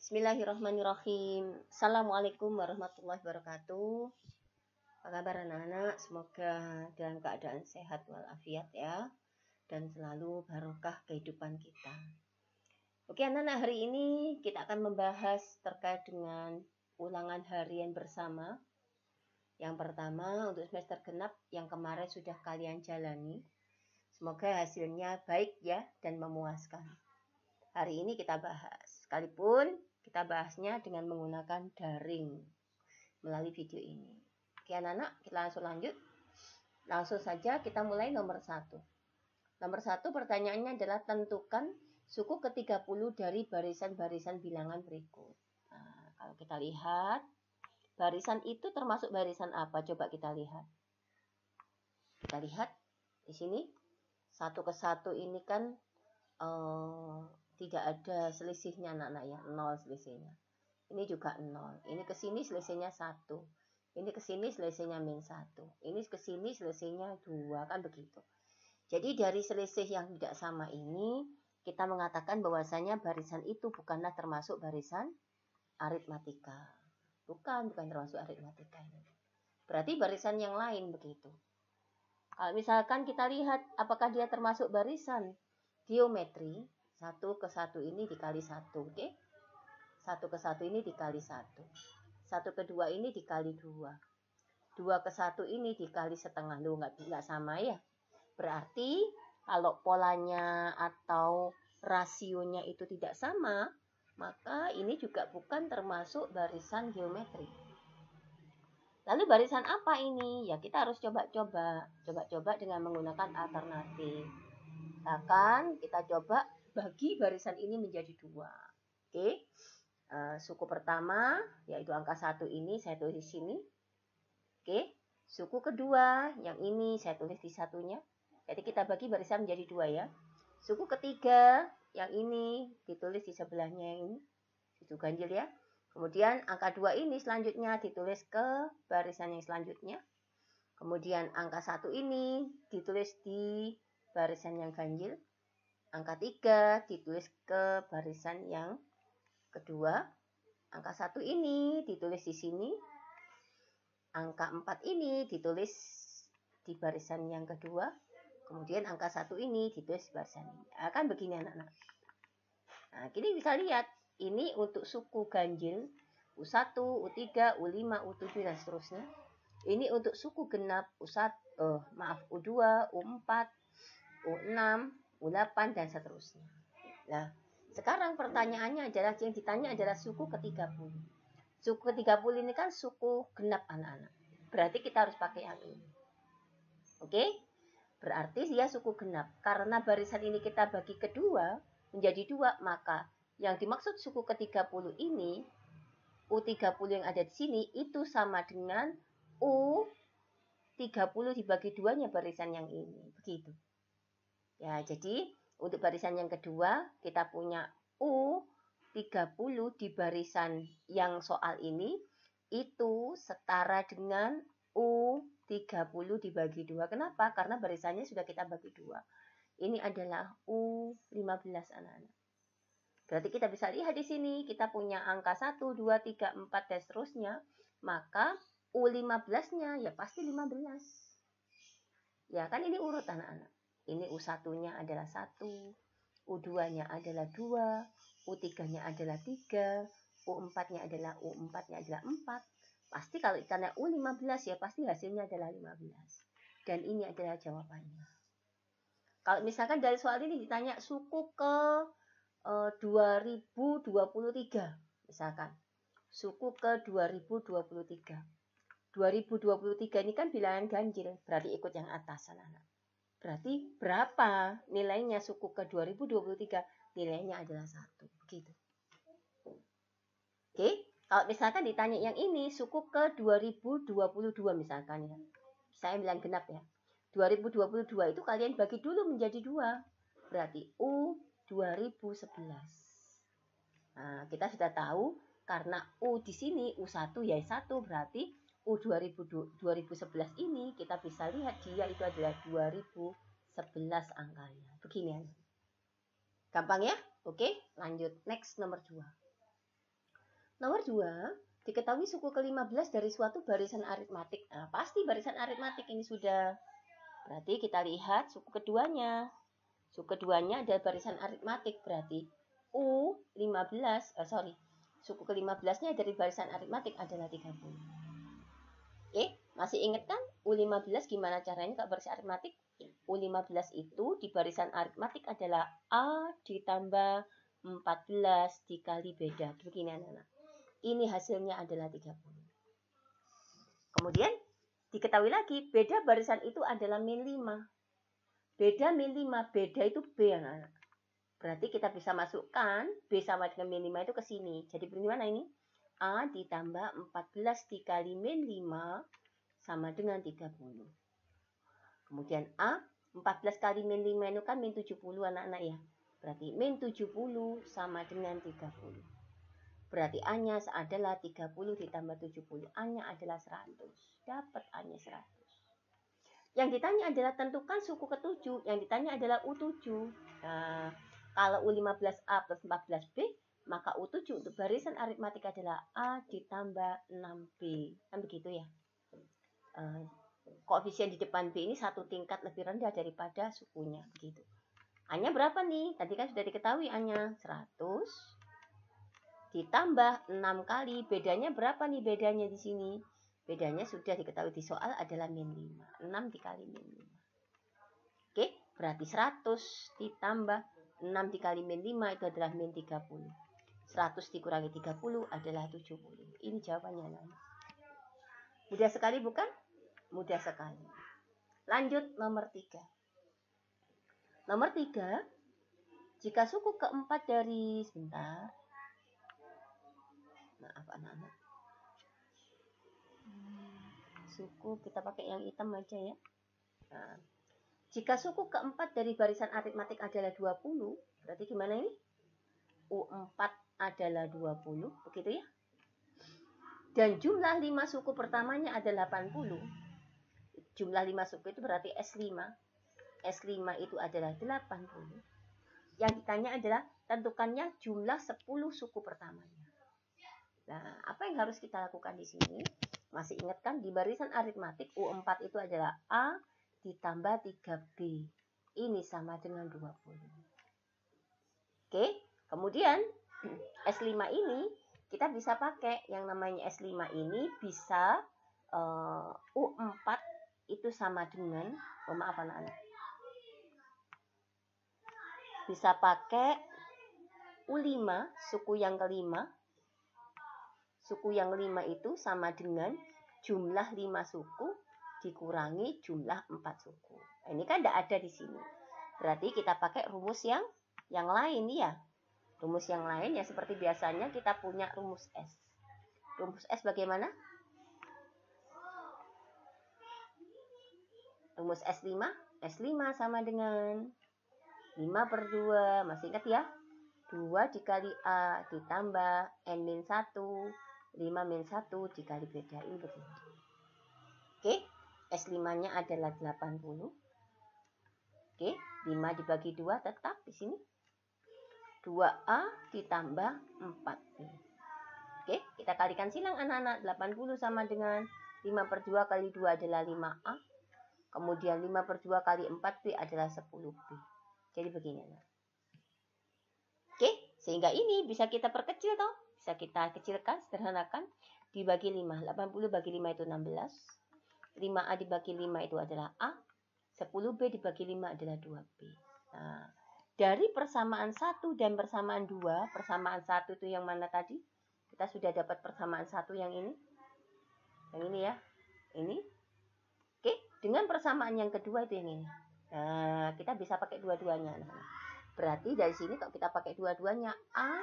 Bismillahirrahmanirrahim. Assalamualaikum warahmatullahi wabarakatuh. Apa kabar anak-anak? Semoga dalam keadaan sehat walafiat ya. Dan selalu barokah kehidupan kita. Oke anak-anak, hari ini kita akan membahas terkait dengan ulangan harian bersama. Yang pertama untuk semester genap yang kemarin sudah kalian jalani. Semoga hasilnya baik ya dan memuaskan. Hari ini kita bahas, sekalipun kita bahasnya dengan menggunakan daring melalui video ini. Oke anak-anak, kita langsung lanjut. Langsung saja kita mulai nomor 1. Nomor 1 pertanyaannya adalah tentukan suku ke-30 dari barisan-barisan bilangan berikut. Nah, kalau kita lihat, barisan itu termasuk barisan apa? Coba kita lihat. Kita lihat di sini, 1 ke 1 ini kan tidak ada selisihnya anak-anak ya, 0 selisihnya. Ini juga 0. Ini ke sini selisihnya 1. Ini ke sini selisihnya -1. Ini ke sini selisihnya 2, kan begitu. Jadi dari selisih yang tidak sama ini, kita mengatakan bahwasanya barisan itu bukanlah termasuk barisan aritmatika. Bukan termasuk aritmatika ini. Berarti barisan yang lain begitu. Kalau misalkan kita lihat apakah dia termasuk barisan geometri, 1 ke 1 ini dikali 1, oke? 1 ke 1 ini dikali 1. 1 ke 2 ini dikali 2. 2 ke 1 ini dikali setengah. Loh, nggak sama ya? Berarti kalau polanya atau rasionya itu tidak sama, maka ini juga bukan termasuk barisan geometri. Lalu barisan apa ini? Ya kita harus coba-coba dengan menggunakan alternatif. Misalkan kita coba bagi barisan ini menjadi 2. Oke. Suku pertama yaitu angka 1 ini saya tulis di sini. Oke. Suku kedua yang ini saya tulis di satunya. Jadi kita bagi barisan menjadi 2 ya. Suku ketiga yang ini ditulis di sebelahnya yang ini. Itu ganjil ya. Kemudian angka 2 ini selanjutnya ditulis ke barisan yang selanjutnya. Kemudian angka 1 ini ditulis di barisan yang ganjil. Angka 3 ditulis ke barisan yang kedua. Angka 1 ini ditulis di sini. Angka 4 ini ditulis di barisan yang kedua. Kemudian angka 1 ini ditulis di barisan ini. Akan begini anak-anak. Nah, ini bisa lihat. Ini untuk suku ganjil. U1, U3, U5, U7, dan seterusnya. Ini untuk suku genap U2, U4, U6, U8, dan seterusnya. Nah, sekarang pertanyaannya adalah, yang ditanya adalah suku ke-30. Suku ke-30 ini kan suku genap anak-anak. Berarti kita harus pakai yang ini. Oke? Berarti dia suku genap. Karena barisan ini kita bagi kedua menjadi 2, maka yang dimaksud suku ke-30 ini, U30 yang ada di sini, itu sama dengan U30 dibagi 2-nya barisan yang ini. Begitu. Ya, jadi untuk barisan yang kedua, kita punya U30 di barisan yang soal ini, itu setara dengan U30 dibagi 2. Kenapa? Karena barisannya sudah kita bagi 2. Ini adalah U15 anak-anak. Berarti kita bisa lihat di sini, kita punya angka 1, 2, 3, 4, dan seterusnya. Maka U15-nya ya pasti 15. Ya kan ini urut anak-anak. Ini U1-nya adalah 1, U2-nya adalah 2, U3-nya adalah 3, U4-nya adalah 4. Pasti kalau ditanya U15 ya pasti hasilnya adalah 15. Dan ini adalah jawabannya. Kalau misalkan dari soal ini ditanya suku ke 2023, misalkan suku ke 2023. 2023 ini kan bilangan ganjil, berarti ikut yang atas anak-anak. Berarti berapa nilainya suku ke 2023? Nilainya adalah 1. Begitu. Oke, kalau misalkan ditanya yang ini suku ke 2022 misalkan ya. Saya bilang genap ya. 2022 itu kalian bagi dulu menjadi 2. Berarti U 2011. Nah, kita sudah tahu karena U di sini U1 ya 1, berarti U 2011 ini kita bisa lihat dia itu adalah 2011 angkanya. Begini ya. Gampang ya? Oke, lanjut. Next nomor 2. Nomor 2, diketahui suku ke-15 dari suatu barisan aritmatik. Nah, pasti barisan aritmatik ini sudah. Berarti kita lihat suku keduanya. Suku keduanya adalah barisan aritmatik, berarti suku ke-15-nya dari barisan aritmatik adalah 30. Oke, masih ingat kan U15 gimana caranya kalau barisan aritmatik? U15 itu di barisan aritmatik adalah A ditambah 14 dikali beda. Begini anak-anak. Ini hasilnya adalah 30. Kemudian diketahui lagi beda barisan itu adalah min 5. Beda min 5, beda itu B anak-anak. Berarti kita bisa masukkan B sama dengan min 5 itu ke sini. Jadi bagaimana ini? A ditambah 14 dikali min 5 sama dengan 30. Kemudian A, 14 kali min 5 itu kan min 70 anak-anak ya. Berarti min 70 sama dengan 30. Berarti A-nya adalah 30 ditambah 70. A-nya adalah 100. Dapat A-nya 100. Yang ditanya adalah tentukan suku ke-7. Yang ditanya adalah U7. Nah, kalau U15A plus 14B, maka U7 untuk barisan aritmatik adalah A ditambah 6B. Kan begitu ya. Koefisien di depan B ini satu tingkat lebih rendah daripada sukunya. Begitu. A-nya berapa nih? Tadi kan sudah diketahui A-nya 100. Ditambah 6 kali, bedanya berapa nih bedanya di sini? Bedanya sudah diketahui di soal adalah min 5. 6 dikali min 5. Oke, berarti 100 ditambah 6 dikali min 5 itu adalah min 30. 100 dikurangi 30 adalah 70. Ini jawabannya. Mudah sekali bukan? Mudah sekali. Lanjut nomor 3. Nomor 3, jika suku keempat dari Maaf anak-anak. Suku kita pakai yang hitam aja ya. Nah, jika suku keempat dari barisan aritmatik adalah 20, berarti gimana ini? U4 adalah 20, begitu ya. Dan jumlah 5 suku pertamanya adalah 80. Jumlah 5 suku itu berarti S5. S5 itu adalah 80. Yang ditanya adalah tentukannya jumlah 10 suku pertamanya. Nah, apa yang harus kita lakukan di sini? Masih ingat kan di barisan aritmatik U4 itu adalah A ditambah 3B. Ini sama dengan 20. Oke, kemudian S5 ini kita bisa pakai yang namanya S5 ini bisa U4 itu sama dengan, maaf anak-anak. Bisa pakai U5 suku yang kelima. Suku yang 5 itu sama dengan jumlah 5 suku dikurangi jumlah 4 suku. Nah, ini kan tidak ada di sini. Berarti kita pakai rumus yang lain ya. Rumus yang lain ya seperti biasanya kita punya rumus S. Rumus S bagaimana? Rumus S5. S5 sama dengan 5 per 2. Masih ingat ya? 2 dikali A ditambah N-1. 5 min 1 dikali beda. Ini begini. Oke, S5-nya adalah 80. Oke, 5 dibagi 2 tetap di sini. 2A ditambah 4B. Oke, kita kalikan silang anak-anak. 80 sama dengan 5 per 2 kali 2 adalah 5A. Kemudian 5 per 2 kali 4B adalah 10B. Jadi begini. Oke, sehingga ini bisa kita perkecil toh. Bisa kita kecilkan, sederhanakan. Dibagi 5. 80 bagi 5 itu 16. 5A dibagi 5 itu adalah A. 10B dibagi 5 adalah 2B. Nah, dari persamaan 1 dan persamaan 2. Persamaan 1 itu yang mana tadi? Kita sudah dapat persamaan 1 yang ini. Yang ini ya. Ini. Oke, dengan persamaan yang kedua itu yang ini. Nah, kita bisa pakai dua-duanya. Berarti dari sini kalau kita pakai dua-duanya, A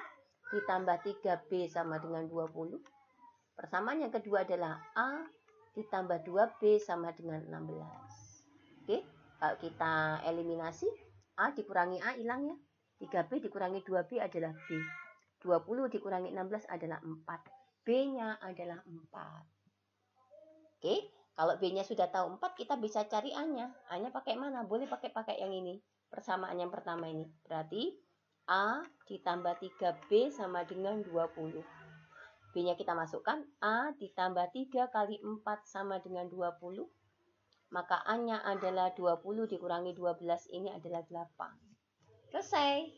ditambah 3B sama dengan 20. Persamaan yang kedua adalah A ditambah 2B sama dengan 16. Oke, kalau kita eliminasi, A dikurangi A hilang ya. 3B dikurangi 2B adalah B. 20 dikurangi 16 adalah 4. B-nya adalah 4. Oke, kalau B-nya sudah tahu 4, kita bisa cari A-nya. A-nya pakai mana? Boleh pakai yang ini. Persamaan yang pertama ini. Berarti A ditambah 3B sama dengan 20. B-nya kita masukkan, A ditambah 3 kali 4 sama dengan 20. Maka A-nya adalah 20 dikurangi 12, ini adalah 8. Selesai.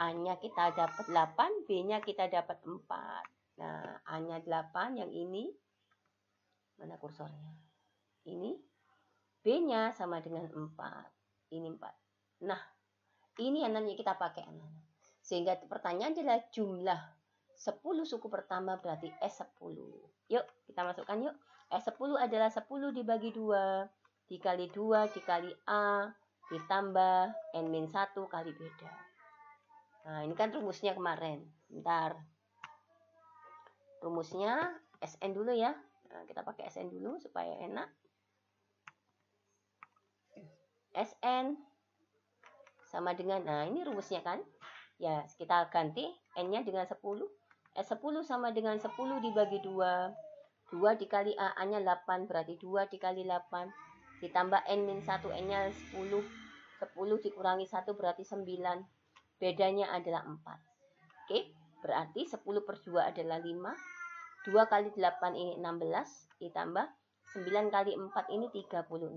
A-nya kita dapat 8, B-nya kita dapat 4. Nah, A-nya 8, yang ini. Mana kursornya? Ini. B-nya sama dengan 4. Ini 4. Nah, ini yang nanti kita pakai anak-anak. Sehingga pertanyaan adalah jumlah 10 suku pertama berarti S10. Yuk, kita masukkan yuk. S10 adalah 10 dibagi 2, dikali 2 dikali A, ditambah N-1 kali beda. Nah, ini kan rumusnya kemarin. Bentar. Rumusnya SN dulu ya. Nah, kita pakai SN dulu supaya enak. SN sama dengan, nah ini rumusnya kan. Ya, kita ganti N-nya dengan 10. S10 sama dengan 10 dibagi 2. 2 dikali A-nya 8, berarti 2 dikali 8. Ditambah N-1, N-nya 10. 10 dikurangi 1 berarti 9. Bedanya adalah 4. Oke, berarti 10 per 2 adalah 5. 2 kali 8 ini 16. Ditambah 9 kali 4 ini 36.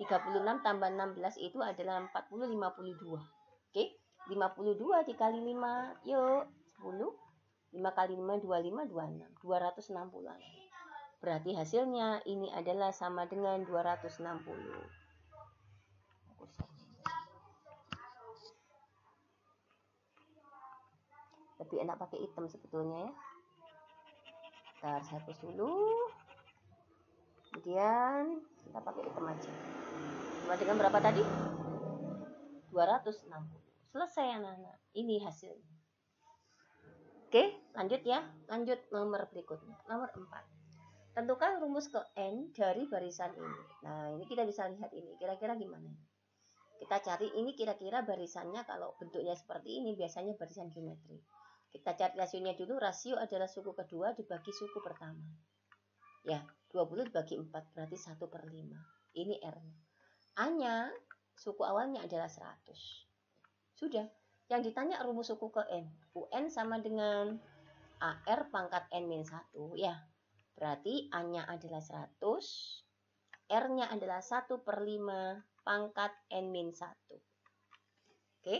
36 tambah 16 itu adalah 40, 52. Oke, 52 dikali 5, yuk, 10. 5 kali 5, 25, 26. 260. Berarti hasilnya ini adalah sama dengan 260. Lebih enak pakai hitam sebetulnya ya. Ntar saya hapus dulu. Kemudian kita pakai hitam aja. Sama dengan berapa tadi? 260. Selesai anak-anak. Ini hasilnya. Oke, lanjut ya. Lanjut nomor berikutnya. Nomor 4. Tentukan rumus ke N dari barisan ini. Nah, ini kita bisa lihat ini. Kira-kira gimana? Kita cari ini kira-kira barisannya kalau bentuknya seperti ini biasanya barisan geometri. Kita cari rasionya dulu. Rasio adalah suku kedua dibagi suku pertama. Ya, 20 dibagi 4 berarti 1/5. Ini R-nya. A-nya suku awalnya adalah 100. Sudah. Yang ditanya rumus suku ke N. UN sama dengan AR pangkat N-1. Ya, berarti A-nya adalah 100. R-nya adalah 1/5 pangkat N-1. Oke,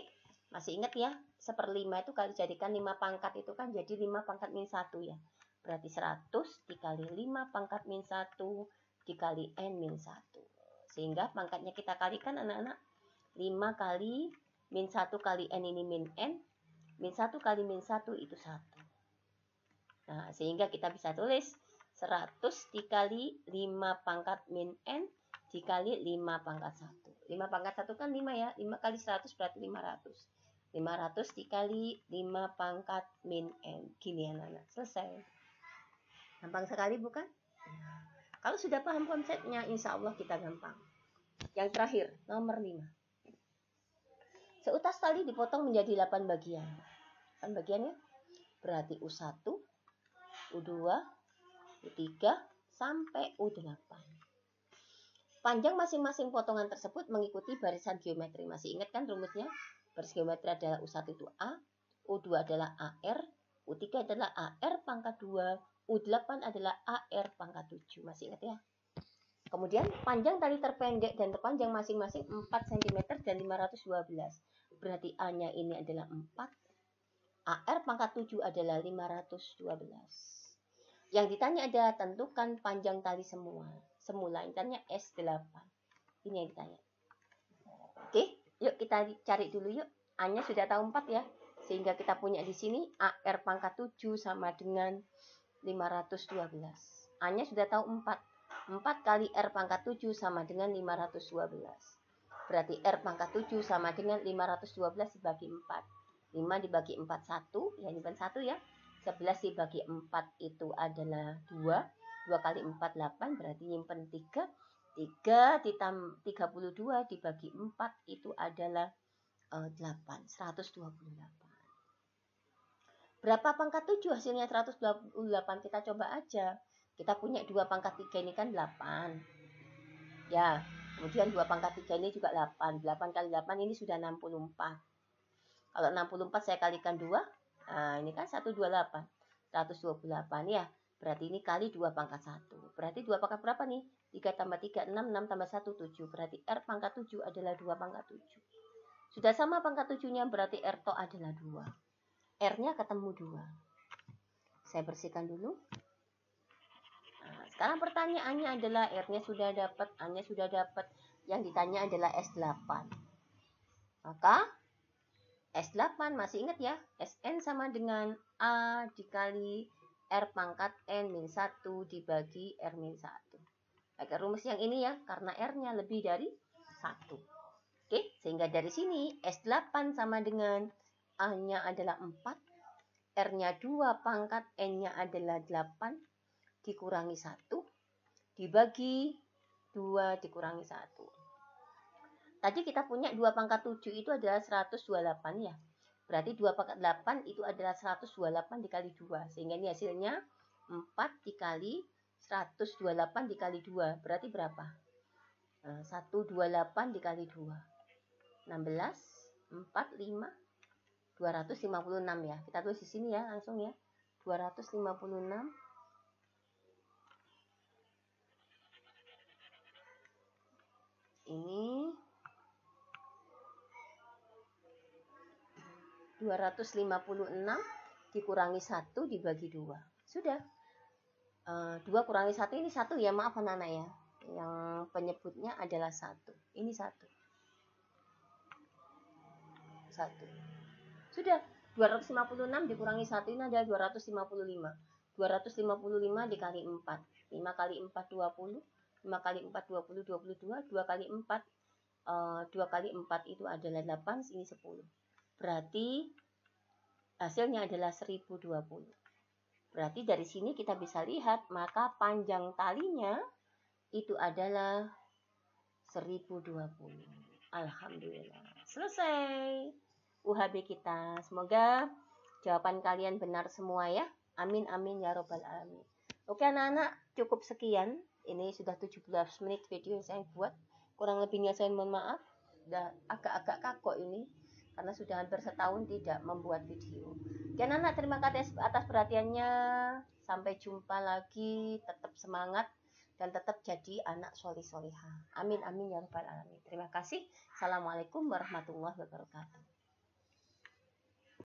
masih ingat ya? 1/5 itu kalau jadikan 5 pangkat itu kan jadi 5 pangkat -1 ya. Berarti 100 dikali 5 pangkat -1 dikali N-1. Sehingga pangkatnya kita kalikan anak-anak. 5 kali -1 kali N ini min N. -1 kali -1 itu 1. Nah, sehingga kita bisa tulis 100 dikali 5 pangkat min N dikali 5 pangkat 1. 5 pangkat 1 kan 5 ya. 5 kali 100 berarti 500. 500 dikali 5 pangkat min N. Gini anak-anak. Selesai. Gampang sekali bukan? Kalau sudah paham konsepnya, insya Allah kita gampang. Yang terakhir, nomor 5. Seutas tali dipotong menjadi 8 bagian. 8 bagian ya. Berarti U1, U2, U3, sampai U8. Panjang masing-masing potongan tersebut mengikuti barisan geometri. Masih ingat kan rumusnya? Barisan geometri adalah U1 itu A, U2 adalah AR, U3 adalah AR pangkat 2, U8 adalah AR pangkat 7. Masih ingat ya? Kemudian panjang tali terpendek dan terpanjang masing-masing 4 cm dan 512. Berarti A-nya ini adalah 4. AR pangkat 7 adalah 512. Yang ditanya adalah tentukan panjang tali semula. Intinya S8. Ini yang ditanya. Oke, yuk kita cari dulu yuk. A-nya sudah tahu 4 ya. Sehingga kita punya di sini AR pangkat 7 sama dengan 512. A-nya sudah tahu 4. 4 kali R pangkat 7 sama dengan 512. Berarti R pangkat 7 sama dengan 512 dibagi 4. 5 dibagi 4, 1. Ya, ini 1 ya. 11 dibagi 4 itu adalah 2. 2 kali 4, 8. Berarti nyimpen 3. 3 ditambah 32 dibagi 4 itu adalah 8. 128. Berapa pangkat 7? Hasilnya 128. Kita coba aja. Kita punya 2 pangkat 3 ini kan 8. Ya, kemudian 2 pangkat 3 ini juga 8. 8 kali 8 ini sudah 64. Kalau 64 saya kalikan 2. Nah, ini kan 128. 128 ya. Berarti ini kali 2 pangkat 1. Berarti 2 pangkat berapa nih? 3 tambah 3, 6. 6 tambah 1, 7. Berarti R pangkat 7 adalah 2 pangkat 7. Sudah sama pangkat 7-nya, berarti R to adalah 2. R-nya ketemu 2. Saya bersihkan dulu. Nah, sekarang pertanyaannya adalah R-nya sudah dapat, A-nya sudah dapat. Yang ditanya adalah S8. Maka S8 masih ingat ya, Sn sama dengan A dikali R pangkat N min 1 dibagi R min 1. Pakai rumus yang ini ya, karena R-nya lebih dari 1. Oke, sehingga dari sini S8 sama dengan A-nya adalah 4, R-nya 2 pangkat N-nya adalah 8, dikurangi 1, dibagi 2 dikurangi 1. Tadi kita punya 2 pangkat 7 itu adalah 128 ya. Berarti 2 pangkat 8 itu adalah 128 dikali 2. Sehingga ini hasilnya 4 dikali 128 dikali 2. Berarti berapa? 128 dikali 2. 16, 4, 5, 256 ya. Kita tulis di sini ya langsung ya. 256. Ini 256 dikurangi 1 dibagi 2. Sudah. 2 kurangi 1 ini 1 ya, maaf anak-anak ya. Yang penyebutnya adalah 1. Ini 1. 1. Sudah. 256 dikurangi 1 ini adalah 255. 255 dikali 4. 5 kali 4 20. 5 kali 4 20 22. 2 kali 4 2 kali 4 itu adalah 8, ini 10. Berarti hasilnya adalah 1020. Berarti dari sini kita bisa lihat, maka panjang talinya itu adalah 1020. Alhamdulillah. Selesai UHB kita. Semoga jawaban kalian benar semua ya. Amin amin ya robbal alamin. Oke anak-anak, cukup sekian. Ini sudah 17 menit video yang saya buat. Kurang lebihnya saya mohon maaf. Udah agak-agak kaku ini karena sudah hampir setahun tidak membuat video. Oke anak-anak, terima kasih atas perhatiannya. Sampai jumpa lagi. Tetap semangat dan tetap jadi anak solih-solihah. Amin amin ya rabbal alamin. Terima kasih. Assalamualaikum warahmatullahi wabarakatuh.